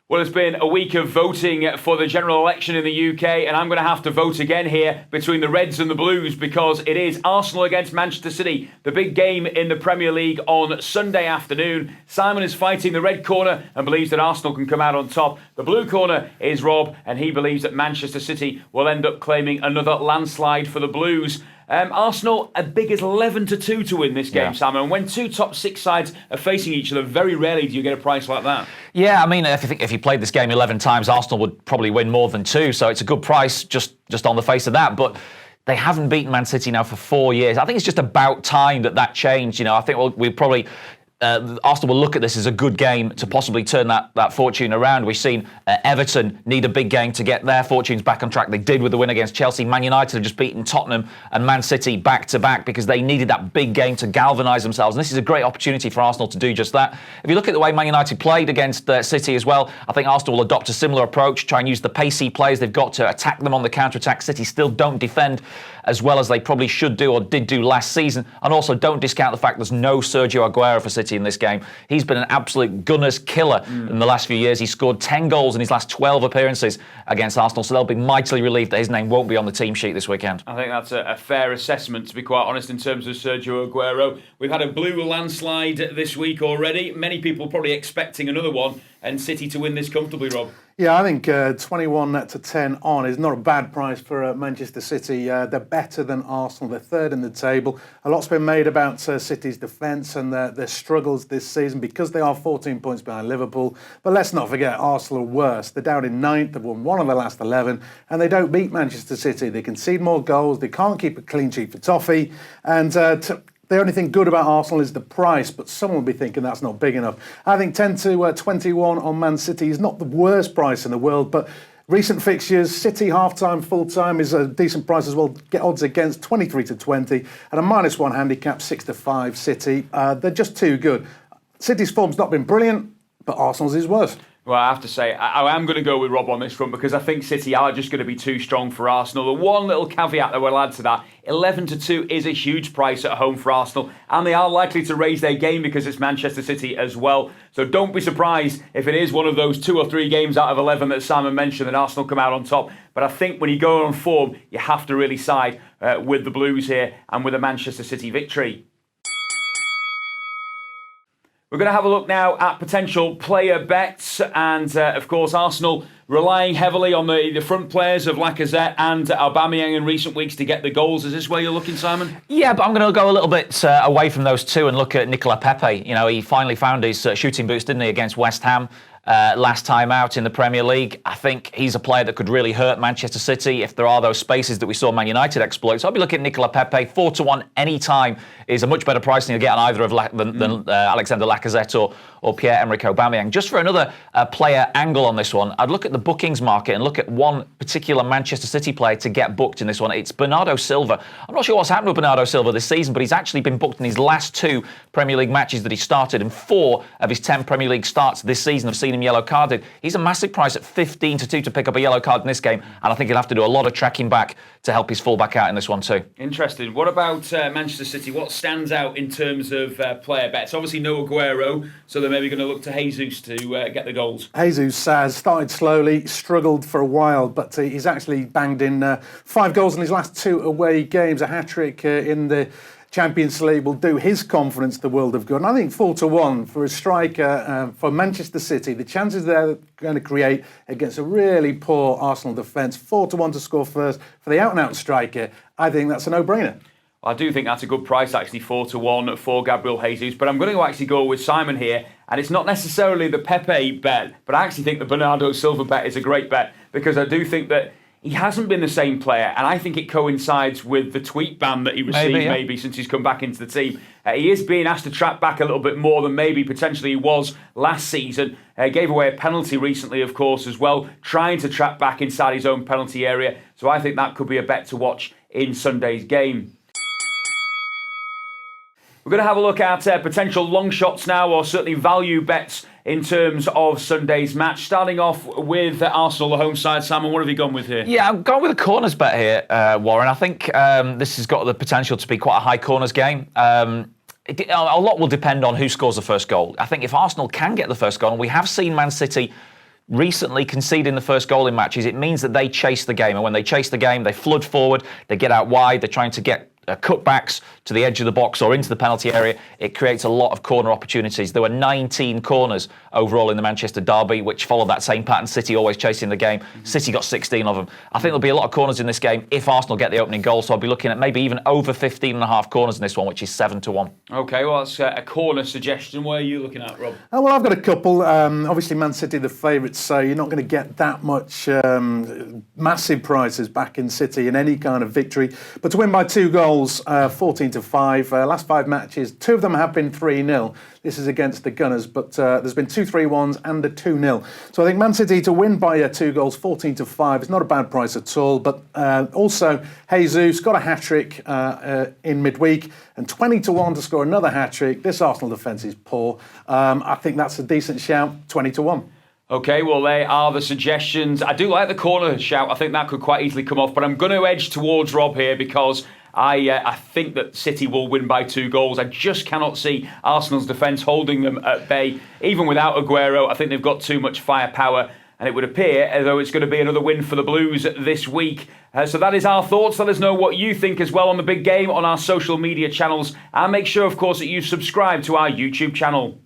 Well, it's been a week of voting for the general election in the UK, and I'm going to have to vote again here between the Reds and the Blues because it is Arsenal against Manchester City, the big game in the Premier League on Sunday afternoon. Simon is fighting the red corner and believes that Arsenal can come out on top. The blue corner is Rob, and he believes that Manchester City will end up claiming another landslide for the Blues. Arsenal as big as 11-2 to win this game, Sam. And when two top six sides are facing each other, very rarely do you get a price like that. Yeah, I mean, if you played this game 11 times, Arsenal would probably win more than two. So it's a good price just on the face of that. But they haven't beaten Man City now for 4 years. I think it's just about time that changed. You know, I think we probably. Arsenal will look at this as a good game to possibly turn that fortune around. We've seen Everton need a big game to get their fortunes back on track. They did with the win against Chelsea. Man United have just beaten Tottenham and Man City back-to-back because they needed that big game to galvanise themselves. And this is a great opportunity for Arsenal to do just that. If you look at the way Man United played against City as well, I think Arsenal will adopt a similar approach, try and use the pacey players they've got to attack them on the counter-attack. City still don't defend as well as they probably should do or did do last season. And also don't discount the fact there's no Sergio Aguero for City in this game. He's been an absolute gunner's killer in the last few years. He scored 10 goals in his last 12 appearances against Arsenal, so they'll be mightily relieved that his name won't be on the team sheet this weekend. I think that's a fair assessment, to be quite honest, in terms of Sergio Aguero. We've had a blue landslide this week already. Many people probably expecting another one, and City to win this comfortably, Rob. Yeah, I think 21-10 on is not a bad price for Manchester City. They're better than Arsenal. They're third in the table. A lot's been made about City's defence and their struggles this season because they are 14 points behind Liverpool. But let's not forget, Arsenal are worse. They're down in ninth. They've won one of their last 11, and they don't beat Manchester City. They concede more goals. They can't keep a clean sheet for toffee. And the only thing good about Arsenal is the price, but someone will be thinking that's not big enough. I think 10-21 on Man City is not the worst price in the world, but recent fixtures, City half-time, full-time is a decent price as well. Get odds against 23-20 and a -1 handicap, 6-5 City. They're just too good. City's form's not been brilliant, but Arsenal's is worse. Well, I have to say, I am going to go with Rob on this front because I think City are just going to be too strong for Arsenal. The one little caveat that we'll add to that, 11-2 is a huge price at home for Arsenal, and they are likely to raise their game because it's Manchester City as well. So don't be surprised if it is one of those 2 or 3 games out of 11 that Simon mentioned that Arsenal come out on top. But I think when you go on form, you have to really side with the Blues here and with a Manchester City victory. We're going to have a look now at potential player bets and, of course, Arsenal relying heavily on the front players of Lacazette and Aubameyang in recent weeks to get the goals. Is this where you're looking, Simon? Yeah, but I'm going to go a little bit away from those two and look at Nicolas Pepe. You know, he finally found his shooting boots, didn't he, against West Ham last time out in the Premier League. I think he's a player that could really hurt Manchester City if there are those spaces that we saw Man United exploit. So I'll be looking at Nicolas Pepe. 4-1 any time is a much better price than you'll get on either of than Alexander Lacazette or Pierre-Emerick Aubameyang. Just for another player angle on this one, I'd look at the bookings market and look at one particular Manchester City player to get booked in this one. It's Bernardo Silva. I'm not sure what's happened with Bernardo Silva this season, but he's actually been booked in his last 2 Premier League matches that he started, and 4 of his 10 Premier League starts this season have seen him yellow carded. He's a massive price at 15-2 to pick up a yellow card in this game, and I think he'll have to do a lot of tracking back to help his fullback out in this one too. Interesting. What about Manchester City? What stands out in terms of player bets? Obviously no Aguero, so they're maybe going to look to Jesus to get the goals. Jesus has started slowly, struggled for a while, but he's actually banged in 5 goals in his last 2 away games. A hat-trick in the Champions League will do his confidence the world of good. And I think 4-1 for a striker for Manchester City, the chances they're going to create against a really poor Arsenal defence, 4-1 to score first for the out-and-out striker, I think that's a no-brainer. I do think that's a good price, actually, 4-1 for Gabriel Jesus. But I'm going to actually go with Simon here. And it's not necessarily the Pepe bet, but I actually think the Bernardo Silva bet is a great bet because I do think that he hasn't been the same player, and I think it coincides with the tweet ban that he received maybe since he's come back into the team. He is being asked to track back a little bit more than maybe potentially he was last season. Gave away a penalty recently, of course, as well, trying to track back inside his own penalty area. So I think that could be a bet to watch in Sunday's game. We're going to have a look at potential long shots now, or certainly value bets in terms of Sunday's match. Starting off with Arsenal, the home side. Simon, what have you gone with here? Yeah, I'm going with a corners bet here, Warren. I think this has got the potential to be quite a high corners game. A lot will depend on who scores the first goal. I think if Arsenal can get the first goal, and we have seen Man City recently conceding the first goal in matches, it means that they chase the game. And when they chase the game, they flood forward, they get out wide, they're trying to get cutbacks to the edge of the box or into the penalty area. It creates a lot of corner opportunities. There were 19 corners overall in the Manchester derby, which followed that same pattern. City always chasing the game. City got 16 of them. I think there'll be a lot of corners in this game if Arsenal get the opening goal. So I'll be looking at maybe even over 15.5 corners in this one, which is 7-1. Okay, well, that's a corner suggestion. Where are you looking at, Rob? Well, I've got a couple. Obviously, Man City the favourites, so you're not going to get that much massive prizes back in City in any kind of victory. But to win by 2 goals, 14-5. Last 5 matches, 2 of them have been 3-0. This is against the Gunners, but there's been 2 3-1s and a 2-0. So I think Man City to win by 2 goals, 14-5, is not a bad price at all. But also, Jesus got a hat-trick in midweek, and 20-1 to score another hat-trick. This Arsenal defence is poor. I think that's a decent shout, 20-1. Okay, well, they are the suggestions. I do like the corner shout. I think that could quite easily come off, but I'm going to edge towards Rob here because I think that City will win by 2 goals. I just cannot see Arsenal's defence holding them at bay. Even without Aguero, I think they've got too much firepower, and it would appear as though it's going to be another win for the Blues this week. So that is our thoughts. Let us know what you think as well on the big game on our social media channels. And make sure, of course, that you subscribe to our YouTube channel.